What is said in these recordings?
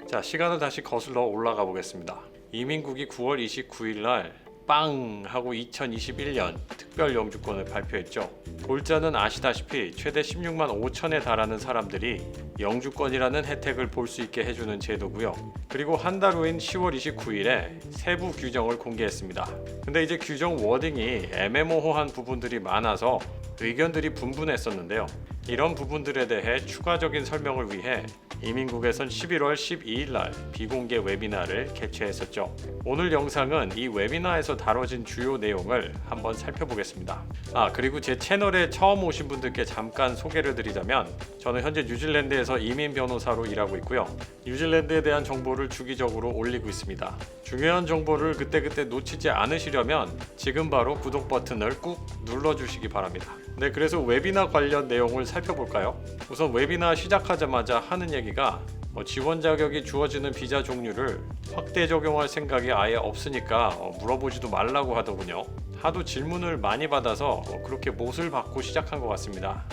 자, 시간을 다시 거슬러 올라가 보겠습니다. 이민국이 9월 29일 날 빵! 하고 2021년 특별 영주권을 발표했죠. 골자는 아시다시피 최대 16만 5천에 달하는 사람들이 영주권이라는 혜택을 볼 수 있게 해주는 제도고요. 그리고 한 달 후인 10월 29일에 세부 규정을 공개했습니다. 근데 이제 규정 워딩이 애매모호한 부분들이 많아서 의견들이 분분했었는데요. 이런 부분들에 대해 추가적인 설명을 위해 이민국에선 11월 12일 날 비공개 웨비나를 개최했었죠. 오늘 영상은 이 웨비나에서 다뤄진 주요 내용을 한번 살펴보겠습니다. 그리고 제 채널에 처음 오신 분들께 잠깐 소개를 드리자면, 저는 현재 뉴질랜드에서 이민 변호사로 일하고 있고요. 뉴질랜드에 대한 정보를 주기적으로 올리고 있습니다. 중요한 정보를 그때그때 놓치지 않으시려면 지금 바로 구독 버튼을 꾹 눌러주시기 바랍니다. 네, 그래서 웨비나 관련 내용을 살펴볼까요? 우선 웨비나 시작하자마자 하는 얘기가 지원 자격이 주어지는 비자 종류를 확대 적용할 생각이 아예 없으니까 물어보지도 말라고 하더군요. 하도 질문을 많이 받아서 그렇게 못을 받고 시작한 것 같습니다.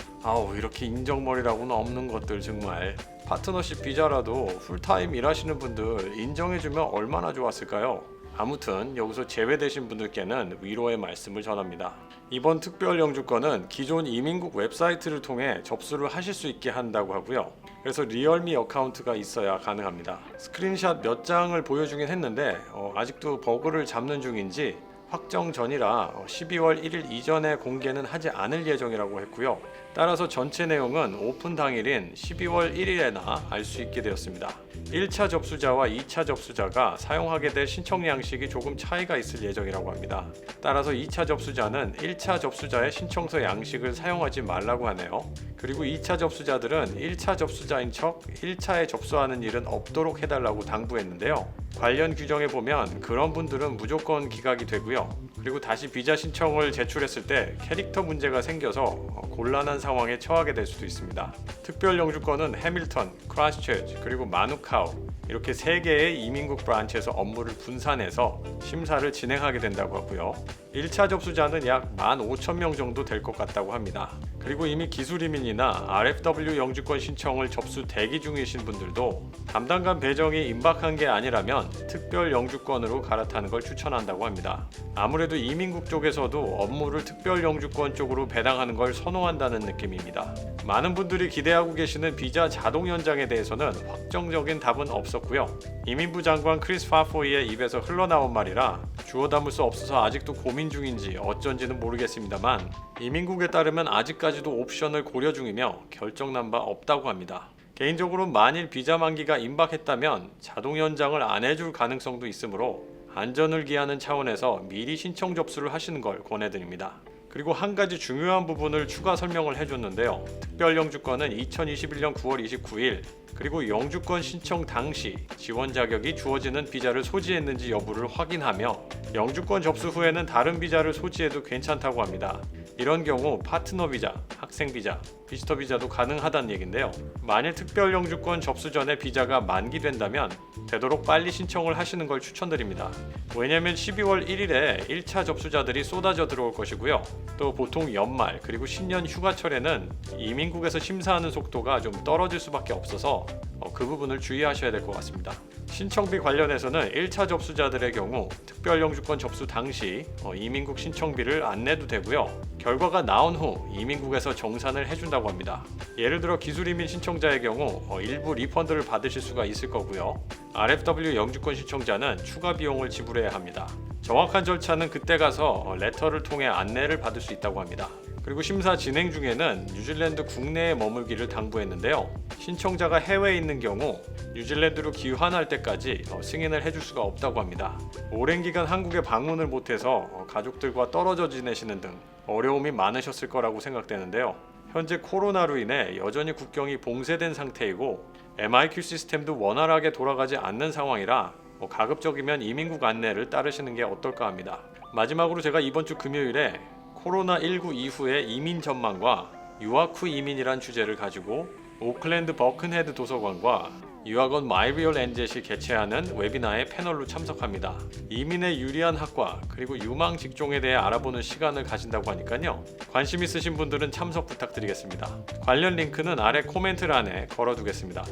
이렇게 인정머리라고는 없는 것들 정말. 파트너십 비자라도 풀타임 일하시는 분들 인정해주면 얼마나 좋았을까요? 아무튼 여기서 제외되신 분들께는 위로의 말씀을 전합니다. 이번 특별 영주권은 기존 이민국 웹사이트를 통해 접수를 하실 수 있게 한다고 하고요. 그래서 리얼미 어카운트가 있어야 가능합니다. 스크린샷 몇 장을 보여주긴 했는데 아직도 버그를 잡는 중인지 확정 전이라 12월 1일 이전에 공개는 하지 않을 예정이라고 했고요. 따라서 전체 내용은 오픈 당일인 12월 1일에나 알 수 있게 되었습니다. 1차 접수자와 2차 접수자가 사용하게 될 신청 양식이 조금 차이가 있을 예정이라고 합니다. 따라서 2차 접수자는 1차 접수자의 신청서 양식을 사용하지 말라고 하네요. 그리고 2차 접수자들은 1차 접수자인 척 1차에 접수하는 일은 없도록 해달라고 당부했는데요. 관련 규정에 보면 그런 분들은 무조건 기각이 되고요. 그리고 다시 비자 신청을 제출했을 때 캐릭터 문제가 생겨서 곤란한 상황에 처하게 될 수도 있습니다. 특별 영주권은 해밀턴, 크라이스트처치, 그리고 마누카우 이렇게 3개의 이민국 브란치에서 업무를 분산해서 심사를 진행하게 된다고 하고요. 1차 접수자는 약 15,000명 정도 될 것 같다고 합니다. 그리고 이미 기술이민이나 RFW 영주권 신청을 접수 대기 중이신 분들도 담당관 배정이 임박한 게 아니라면 특별 영주권으로 갈아타는 걸 추천한다고 합니다. 아무래도 이민국 쪽에서도 업무를 특별 영주권 쪽으로 배당하는 걸 선호한다는 느낌입니다. 많은 분들이 기대하고 계시는 비자 자동 연장에 대해서는 확정적인 답은 없었고요. 이민부 장관 크리스 파포이의 입에서 흘러나온 말이라 주워 담을 수 없어서 아직도 고민 중인지 어쩐지는 모르겠습니다만, 이민국에 따르면 아직까지도 옵션을 고려 중이며 결정난 바 없다고 합니다. 개인적으로 만일 비자 만기가 임박했다면 자동 연장을 안 해줄 가능성도 있으므로 안전을 기하는 차원에서 미리 신청 접수를 하시는 걸 권해드립니다. 그리고 한 가지 중요한 부분을 추가 설명을 해줬는데요. 특별 영주권은 2021년 9월 29일 그리고 영주권 신청 당시 지원 자격이 주어지는 비자를 소지했는지 여부를 확인하며 영주권 접수 후에는 다른 비자를 소지해도 괜찮다고 합니다. 이런 경우 파트너 비자, 학생 비자, 비지터 비자도 가능하다는 얘긴데요. 만일 특별 영주권 접수 전에 비자가 만기된다면 되도록 빨리 신청을 하시는 걸 추천드립니다. 왜냐면 12월 1일에 1차 접수자들이 쏟아져 들어올 것이고요. 또 보통 연말 그리고 신년 휴가철에는 이민국에서 심사하는 속도가 좀 떨어질 수밖에 없어서 그 부분을 주의하셔야 될 것 같습니다. 신청비 관련해서는 1차 접수자들의 경우 특별 영주권 접수 당시 이민국 신청비를 안 내도 되고요. 결과가 나온 후 이민국에서 정산을 해준다고 합니다. 예를 들어 기술이민 신청자의 경우 일부 리펀드를 받으실 수가 있을 거고요. RFW 영주권 신청자는 추가 비용을 지불해야 합니다. 정확한 절차는 그때 가서 레터를 통해 안내를 받을 수 있다고 합니다. 그리고 심사 진행 중에는 뉴질랜드 국내에 머물기를 당부했는데요. 신청자가 해외에 있는 경우 뉴질랜드로 귀환할 때까지 승인을 해줄 수가 없다고 합니다. 오랜 기간 한국에 방문을 못해서 가족들과 떨어져 지내시는 등 어려움이 많으셨을 거라고 생각되는데요. 현재 코로나로 인해 여전히 국경이 봉쇄된 상태이고 MIQ 시스템도 원활하게 돌아가지 않는 상황이라 가급적이면 이민국 안내를 따르시는 게 어떨까 합니다. 마지막으로 제가 이번 주 금요일에 코로나19 이후의 이민 전망과 유학 후 이민이란 주제를 가지고 오클랜드 버큰헤드 도서관과 유학원 마이리얼 엔젯이 개최하는 웨비나에 패널로 참석합니다. 이민에 유리한 학과 그리고 유망 직종에 대해 알아보는 시간을 가진다고 하니까요. 관심 있으신 분들은 참석 부탁드리겠습니다. 관련 링크는 아래 코멘트란에 걸어두겠습니다.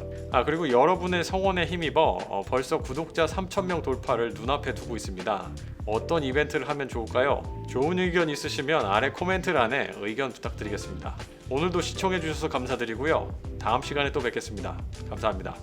그리고 여러분의 성원에 힘입어 벌써 구독자 3,000명 돌파를 눈앞에 두고 있습니다. 어떤 이벤트를 하면 좋을까요? 좋은 의견 있으시면 아래 코멘트란에 의견 부탁드리겠습니다. 오늘도 시청해주셔서 감사드리고요. 다음 시간에 또 뵙겠습니다. 감사합니다.